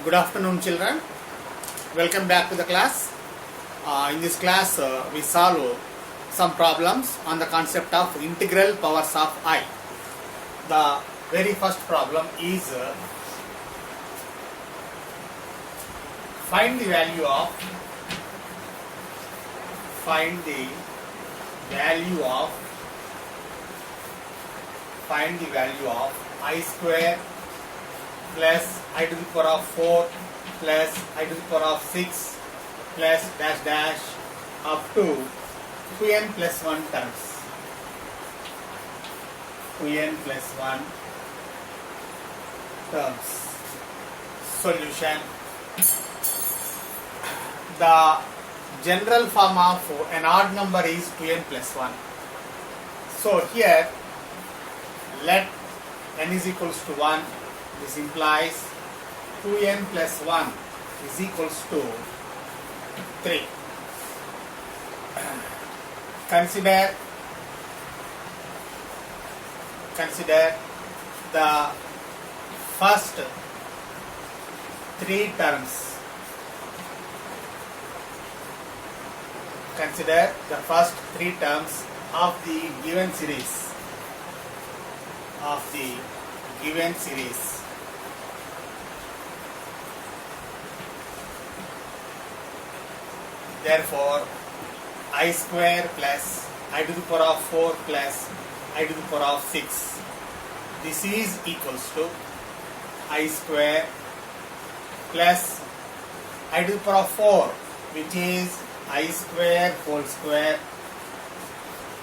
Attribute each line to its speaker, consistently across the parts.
Speaker 1: Good afternoon, children. Welcome back to the class. In this class, we solve some problems on the concept of integral powers of I. The very first problem is find the value of I square plus I to the power of 4 plus I to the power of 6 plus dash dash up to 2n plus 1 terms. 2n plus 1 terms. Solution. The general form of an odd number is 2n plus 1. So here let n is equals to 1. This implies 2n plus 1 is equals to 3. Consider the first 3 terms. Consider the first 3 terms of the given series. Therefore, I square plus I to the power of 4 plus I to the power of 6. This is equals to I square plus I to the power of 4, which is I square whole square,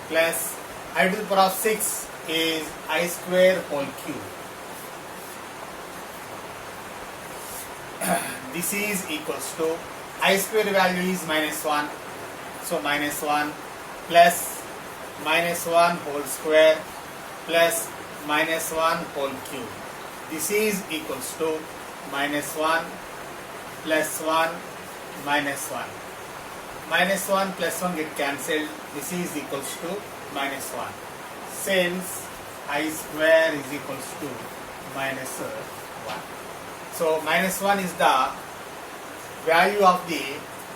Speaker 1: plus I to the power of 6 is I square whole cube. This is equals to I square value is minus 1. So minus 1 plus minus 1 whole square plus minus 1 whole cube. This is equals to minus 1 plus 1 minus 1. Minus 1 plus 1 get cancelled. This is equals to minus 1. Since I square is equals to minus 1. So minus 1 is the value of the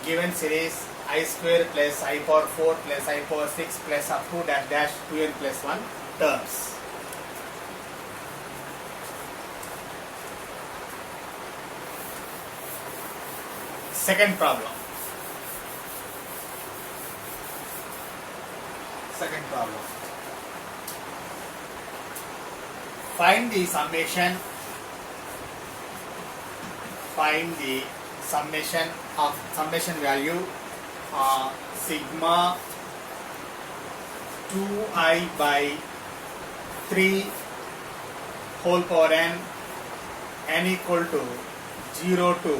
Speaker 1: given series I square plus I power 4 plus I power 6 plus up to dash dash 2n plus 1 terms. Second problem. Find the summation value sigma 2i by 3 whole power n equal to 0 to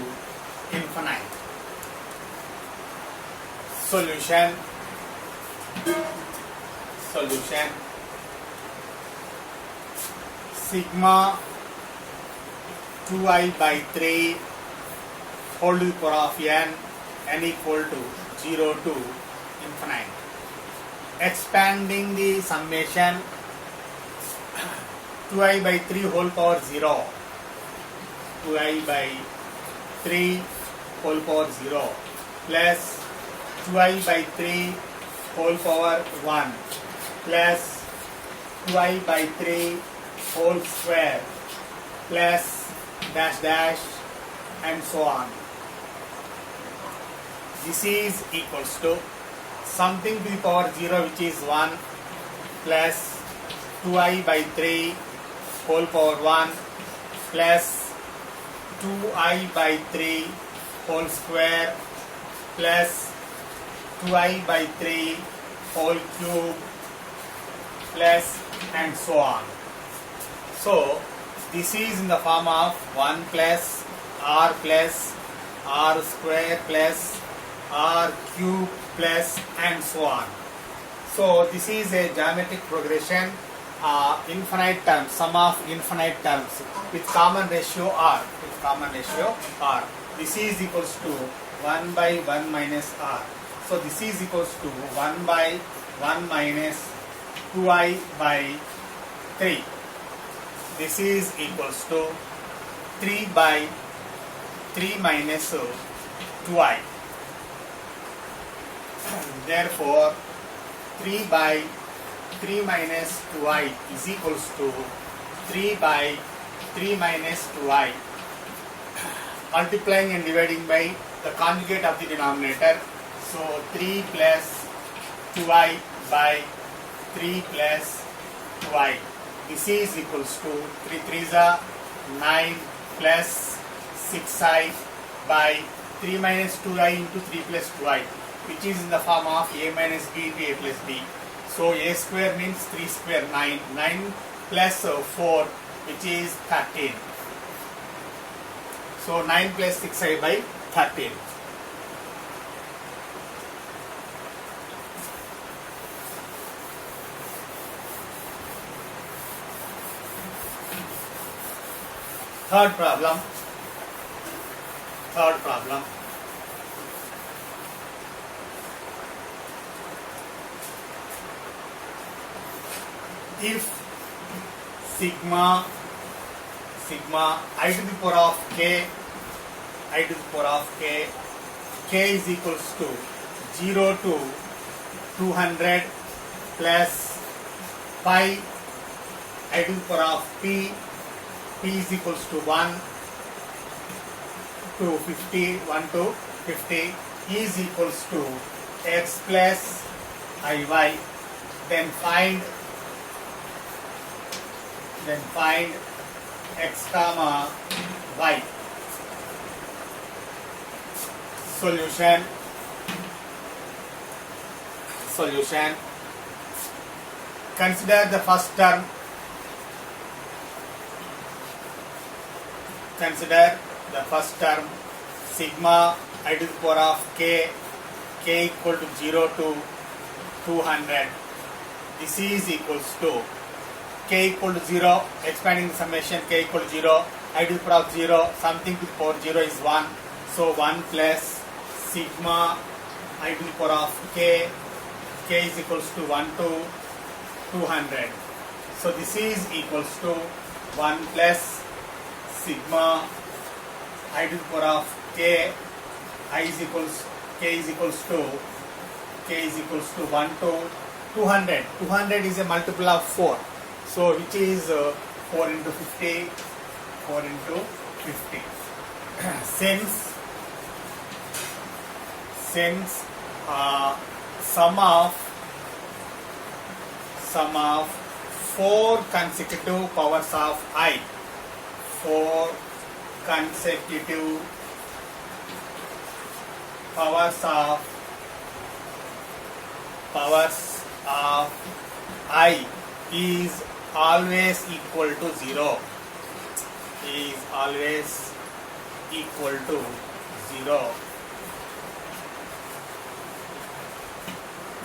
Speaker 1: infinite. Solution. Sigma 2i by 3 whole to the power of n equal to 0 to infinite. Expanding the summation 2i by 3 whole power 0. 2i by 3 whole power 0 plus 2i by 3 whole power 1 plus 2i by 3 whole square plus dash dash and so on. This is equals to something to the power 0, which is 1 plus 2i by 3 whole power 1 plus 2i by 3 whole square plus 2i by 3 whole cube plus and so on. So this is in the form of 1 plus r square plus r cube plus and so on. So this is a geometric progression, infinite terms, sum of infinite terms with common ratio r. This is equals to 1 by 1 minus r. So this is equals to 1 by 1 minus 2i by 3. This is equals to 3 by 3 minus 2i. Therefore 3 by 3 minus 2i is equals to 3 by 3 minus 2i, multiplying and dividing by the conjugate of the denominator. So 3 plus 2i by 3 plus 2i. This is equals to 3 3s are 9 plus 6i by 3 minus 2i into 3 plus 2i, which is in the form of a minus b into a plus b. So a square means 3 square 9. 9 plus 4, which is 13. So 9 plus 6i by 13. Third problem. If sigma I to the power of k is equals to 0 to 200 plus pi I to the power of p is equals to 1 to 50 is equals to x plus iy. Then find x comma y. Solution. Consider the first term. Sigma I to the power of k equal to 0 to 200. This is equals to k equal to 0, expanding the summation, k equal to 0, I to the power of 0, something to the power 0 is 1. So 1 plus sigma I to the power of k is equals to 1 to 200. So this is equals to 1 plus sigma I to the power of k is equals to 1 to 200. 200 is a multiple of 4. So which is 4 into 50. Since sum of 4 consecutive powers of I, 4 consecutive powers of I is always equal to 0.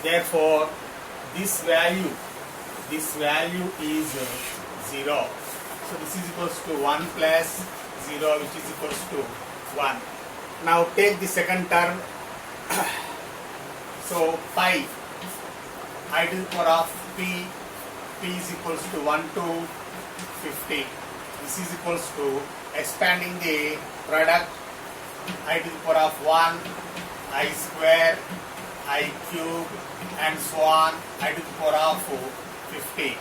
Speaker 1: Therefore this value is 0. So this is equals to 1 plus 0, which is equals to 1. Now take the second term. So pi I to the power of p is equals to 1 to 50. This is equals to expanding the product I to the power of 1, I square, I cube, and so on, I to the power of 50.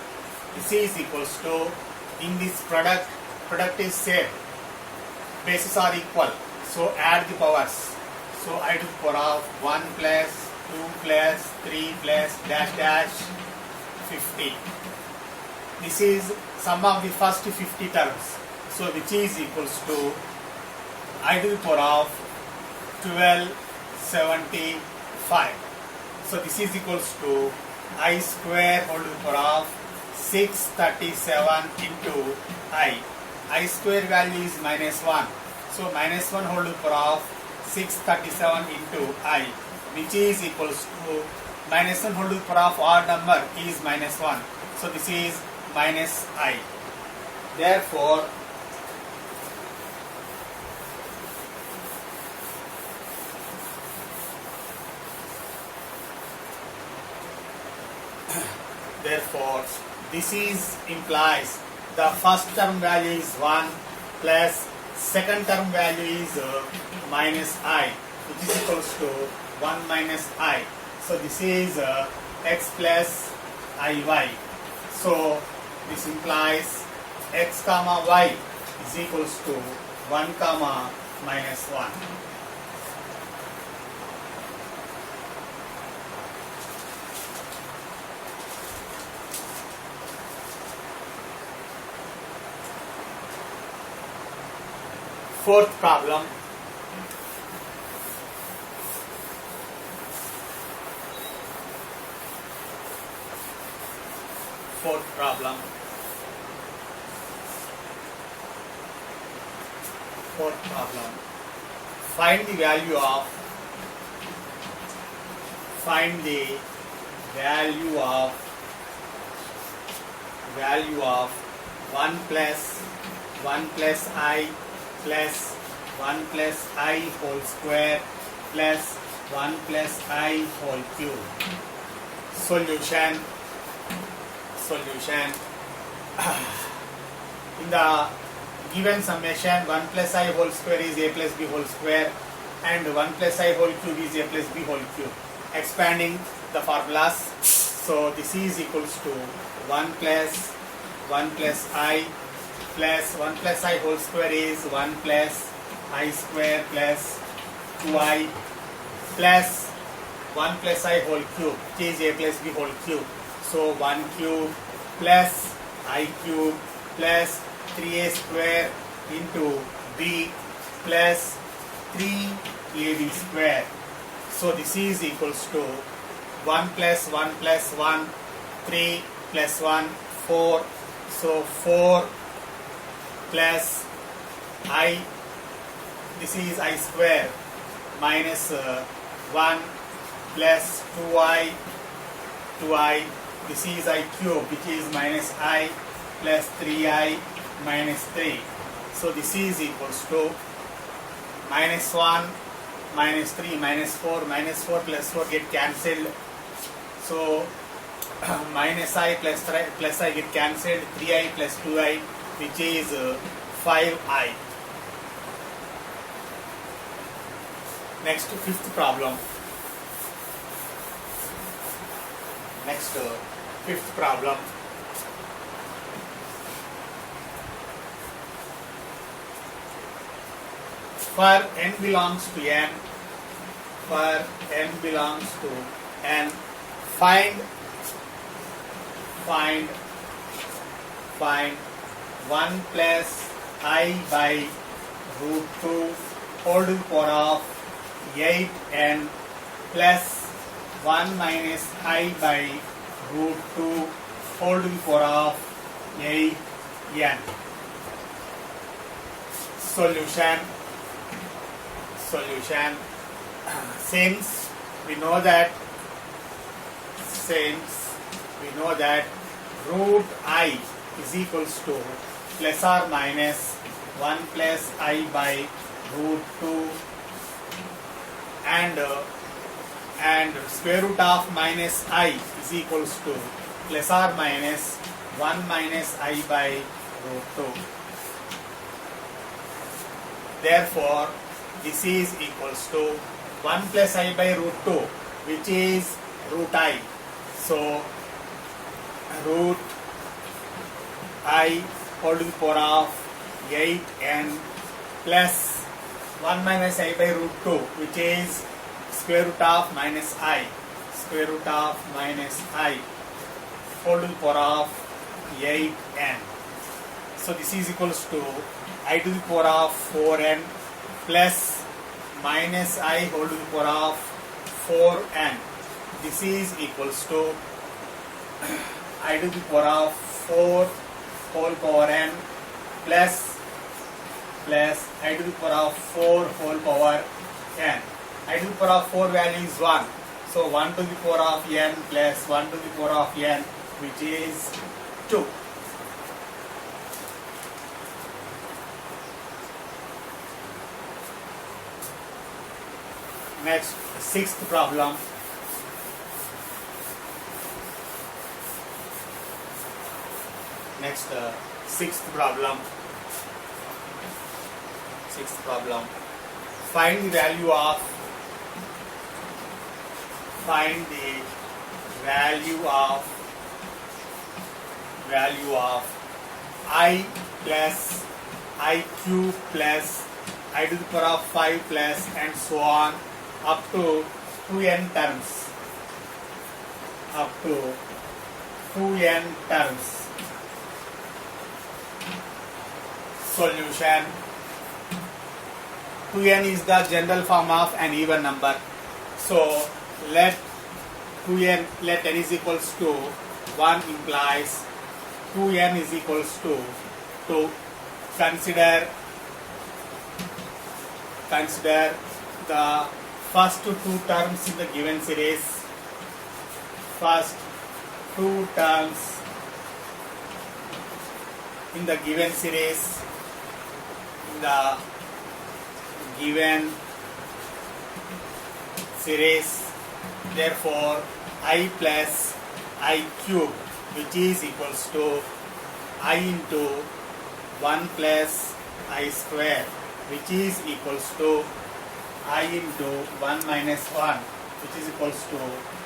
Speaker 1: This is equals to, in this product is same, bases are equal, so add the powers. So I to the power of 1 plus 2 plus 3 plus dash 50. This is sum of the first 50 terms. So which is equals to I to the power of 1275. So this is equals to I square whole to the power of 637 into I. I square value is minus 1. So minus 1 whole to the power of 637 into I, which is equals to minus 1 whole to the power of odd number is minus 1. So this is minus I. Therefore this is implies the first term value is 1 plus second term value is minus I, which is equals to 1 minus I. So this is x plus iy. So this implies x comma y is equals to 1 comma minus 1. Fourth problem. Fourth problem. Find the value of 1 plus I plus 1 plus I whole square plus 1 plus I whole cube. Solution. In the given summation, 1 plus I whole square is a plus b whole square and 1 plus I whole cube is a plus b whole cube. Expanding the formulas, so this is equals to 1 plus I plus 1 plus I whole square is 1 plus I square plus 2I plus 1 plus I whole cube, which is a plus b whole cube. So 1 cube plus I cube plus 3a square into b plus 3ab square. So this is equals to 1 plus 1 plus 1, 3 plus 1, 4. So 4 plus I, this is I square minus 1 plus 2I, this is I cube, which is minus I plus 3I minus 3. So this is equals to minus 1, minus 3, minus 4 plus 4 get cancelled. So minus I plus I get cancelled, 3I plus 2I, which is 5I. Next, fifth problem. For n belongs to n, find 1 plus I by root 2 whole to the power of 8n plus 1 minus I by root 2 whole to the power of 8n. Solution. Since we know that root I is equals to plus or minus 1 plus I by root 2 and square root of minus I is equals to plus or minus 1 minus I by root 2. Therefore, this is equals to 1 plus I by root 2, which is root I. So, root I whole to the power of 8n plus 1 minus I by root 2, which is square root of minus I whole to the power of 8n. So this is equals to I to the power of 4n plus minus I whole to the power of 4n. This is equals to I to the power of 4 whole power n plus I to the power of 4 whole power n. I to the power of 4 value is 1. So 1 to the power of n plus 1 to the power of n, which is 2. Next, sixth problem. Sixth problem. Sixth problem. Find the value of I plus I cube plus I to the power of 5 plus and so on up to 2n terms. Up to 2n terms. Solution. 2n is the general form of an even number. So let n is equals to 1 implies 2n is equals to 2. Consider the first two terms in the given series. First two terms in the given series. Therefore, I plus I cube, which is equals to I into 1 plus I square, which is equals to I into 1 minus 1, which is equals to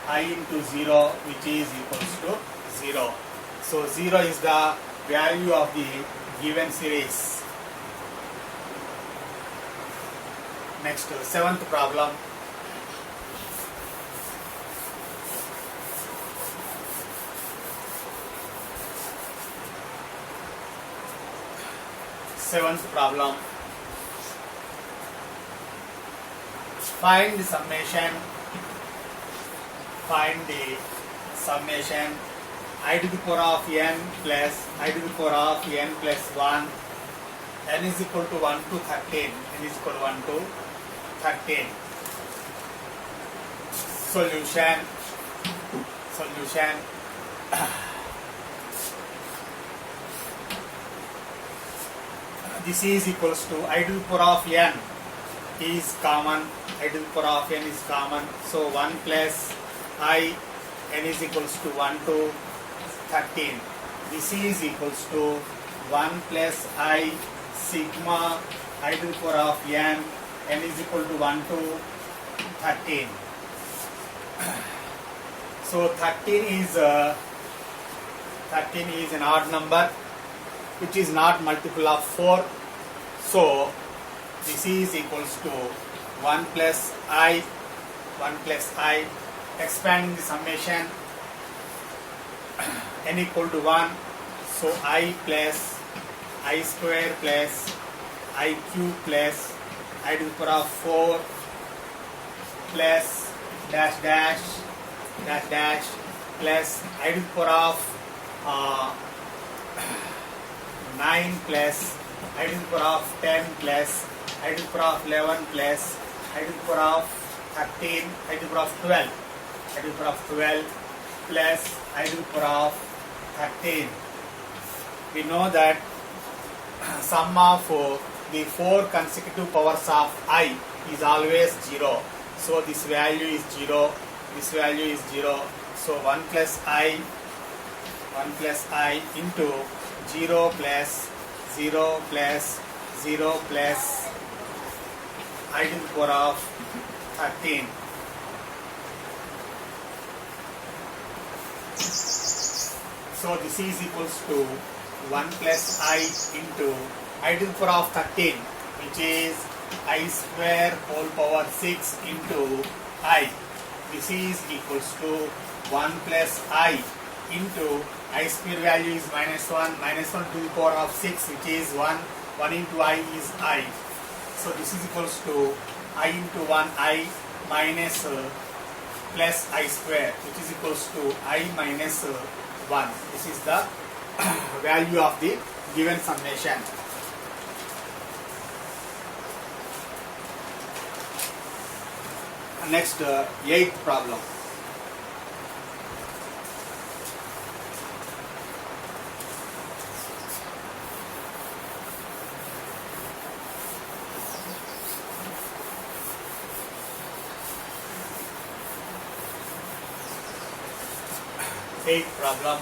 Speaker 1: I into 0, which is equals to 0. So 0 is the value of the given series. Next, seventh problem. Seventh problem. Find the summation I to the power of n plus I to the power of n plus 1. N is equal to 1 to 13. N is equal to 1 to 13. Solution. This is equals to I to the power of n is common. I to the power of n is common. So 1 plus I, n is equals to 1 to 13. This is equals to 1 plus I sigma I to the power of n is equal to 1 to 13. So 13 is an odd number which is not multiple of 4. So this is equals to 1 plus I, expanding the summation, n equal to 1. So I plus I square plus I cube plus I to the power of 4 plus dash dash plus I to the power of 9 plus I to the power of 10 plus I to the power of 11 plus I to the power of 13 I to the power of 12 I to the power of 12 plus I to the power of 13. We know that sum of the 4 consecutive powers of I is always 0. So this value is 0. This value is 0. So 1 plus I into 0 plus 0 plus 0 plus I to the power of 13. So this is equals to 1 plus I into I to the power of 13, which is I square whole power 6 into I. This is equals to 1 plus I into I square value is minus 1 to the power of 6, which is 1 into I is I. So this is equals to I into 1 I minus plus I square, which is equals to I minus 1. This is the value of the given summation. Next, eighth problem. Eighth problem.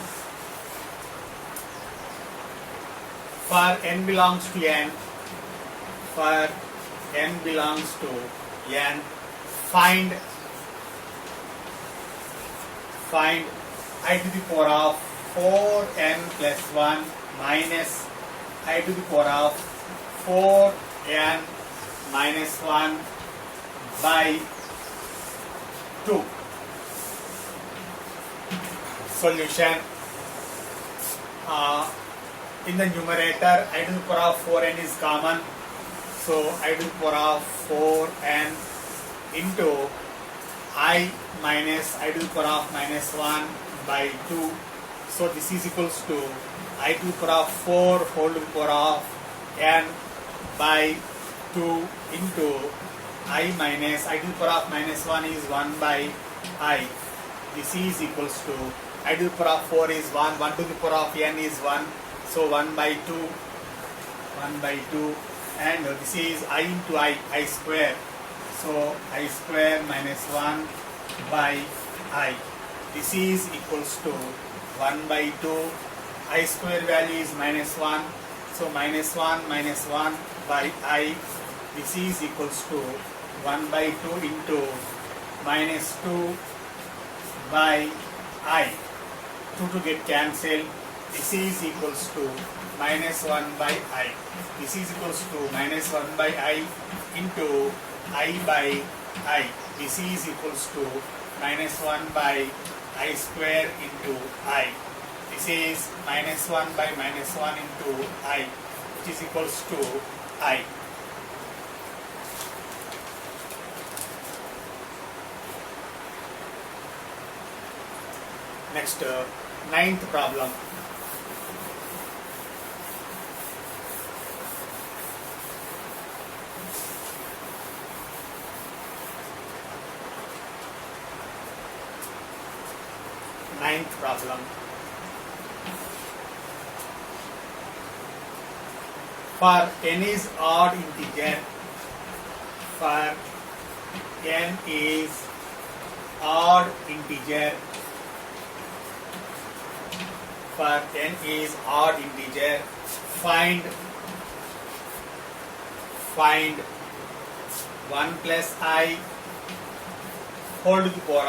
Speaker 1: For n belongs to n, for n belongs to n, find I to the power of 4n plus 1 minus I to the power of 4n minus 1 by 2. Solution. In the numerator, I to the power of 4n is common. So I to the power of 4n into I minus I to the power of minus 1 by 2. So this is equals to I to the power of 4 whole to the power of n by 2 into I minus I to the power of minus 1 is 1 by I. This is equals to I to the power of 4 is 1, 1 to the power of n is 1. So 1 by 2, and this is I into I square. So I square minus 1 by I. This is equals to 1 by 2. I square value is minus 1. So minus 1 by I. This is equals to 1 by 2 into minus 2 by I. 2 to get cancelled. This is equals to minus 1 by I. This is equals to minus 1 by I into I by I. This is equals to minus 1 by I square into I. This is minus 1 by minus 1 into I, which is equals to I. Next, ninth problem. Ninth problem. For n is odd integer, for n is odd integer, for n is odd integer, find 1 plus I whole to the power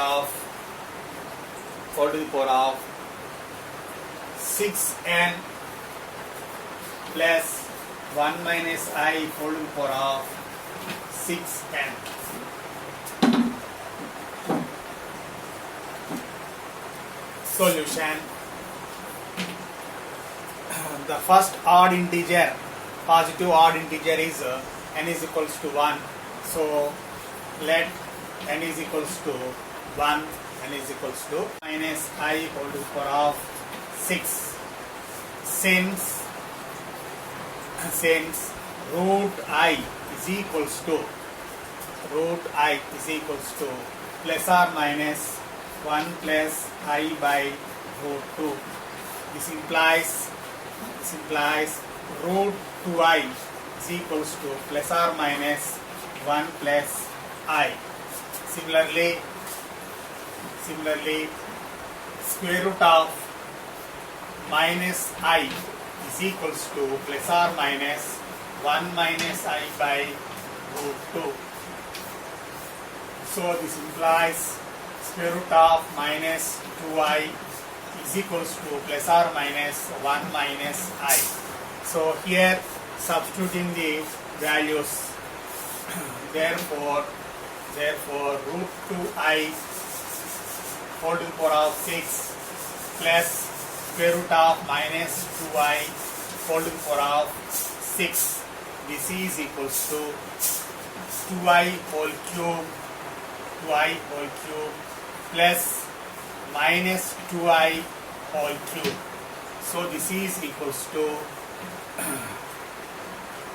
Speaker 1: of 6n plus 1 minus I whole to the power of 6n. Solution. The first odd integer, positive odd integer is n is equals to 1. So let n is equals to 1, n is equals to minus I whole to the power of 6. Since root I is equals to plus or minus 1 plus I by root 2. This implies root 2I is equals to plus or minus 1 plus I. Similarly, square root of minus I is equals to plus or minus 1 minus I by root 2. So this implies square root of minus 2I is equals to plus or minus 1 minus I. So here substituting the values, therefore root 2I whole to the power of 6 plus square root of minus 2I whole to the power of 6. This is equals to 2I whole cube plus minus 2I whole cube. So this is equals to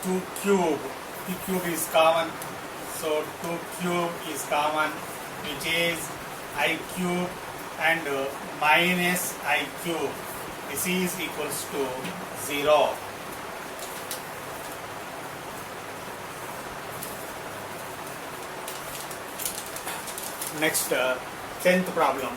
Speaker 1: 2 cube. 2 cube is common. So 2 cube is common, which is I cube and minus I cube. This is equals to 0. Next, 10th problem.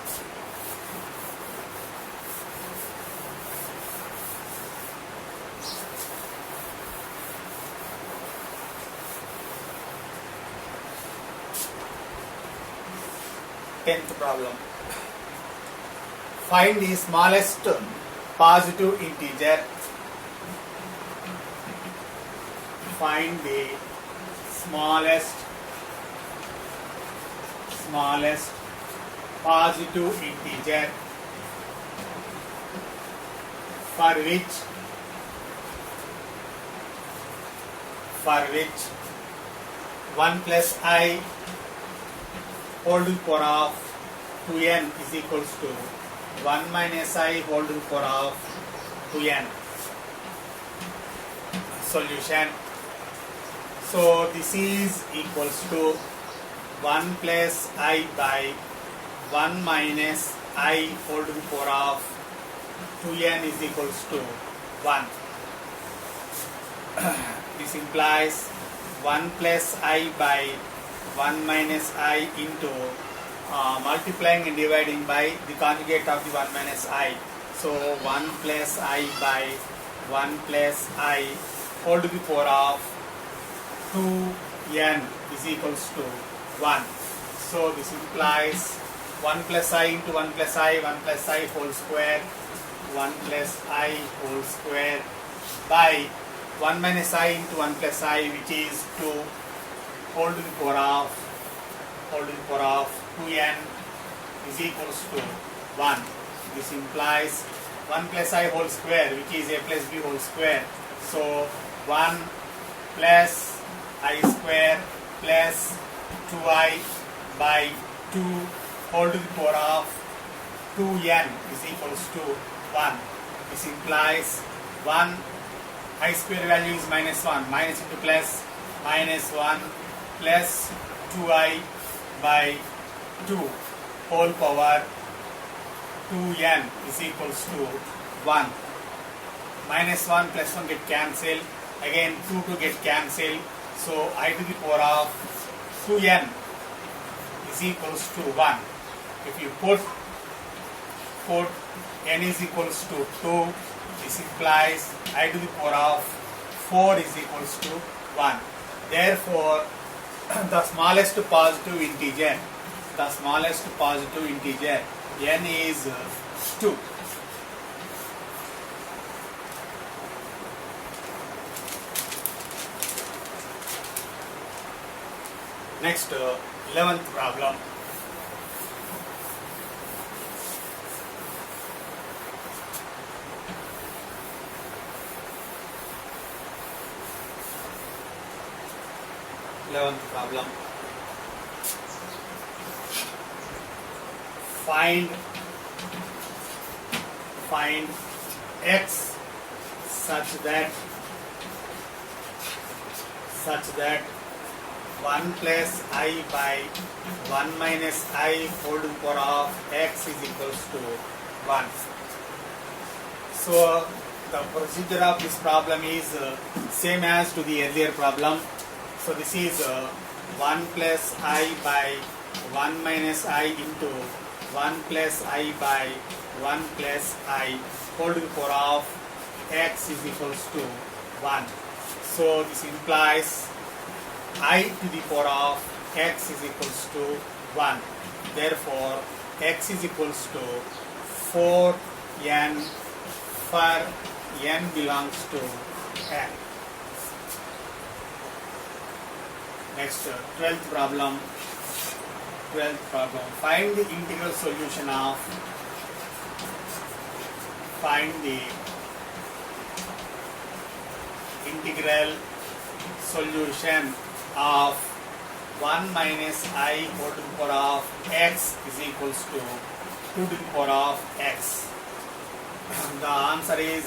Speaker 1: 10th problem. Find the smallest positive integer. Find the smallest positive integer for which 1 plus I whole to the power of 2n is equals to 1 minus I whole to the power of 2n. Solution. So this is equals to 1 plus I by 1 minus I whole to the power of 2n is equals to 1. This implies 1 plus I by 1 minus I into multiplying and dividing by the conjugate of the 1 minus I. So 1 plus I by 1 plus I whole to the power of 2n is equals to 1. So this implies 1 plus I into 1 plus I, 1 plus I whole square, 1 plus I whole square by 1 minus I into 1 plus I, which is 2 whole to the power of 2n is equals to 1. This implies 1 plus I whole square, which is a plus b whole square. So 1 plus I square plus 2I by 2 whole to the power of 2n is equals to 1. This implies 1 I square value is minus 1, minus into plus, minus 1 plus 2I by 2 whole power 2n is equals to 1. Minus 1 plus 1 get cancelled, again 2 to get cancelled, so I to the power of 2n is equals to 1. If you put n is equals to 2, this implies I to the power of 4 is equals to 1. Therefore, the smallest positive integer n is 2. Next, 11th problem. Find x such that 1 plus I by 1 minus I whole to the power of x is equals to 1. So the procedure of this problem is same as to the earlier problem. So this is 1 plus I by 1 minus I into 1 plus I by 1 plus I whole to the power of x is equals to 1. So this implies I to the power of x is equals to 1. Therefore, x is equals to 4n for n belongs to n. Next, 12th problem. Find the integral solution of 1 minus I whole to the power of x is equals to 2 to the power of x. The answer is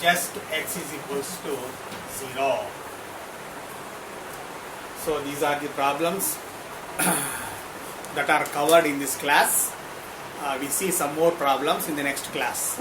Speaker 1: just x is equals to 0. So these are the problems that are covered in this class. We see some more problems in the next class.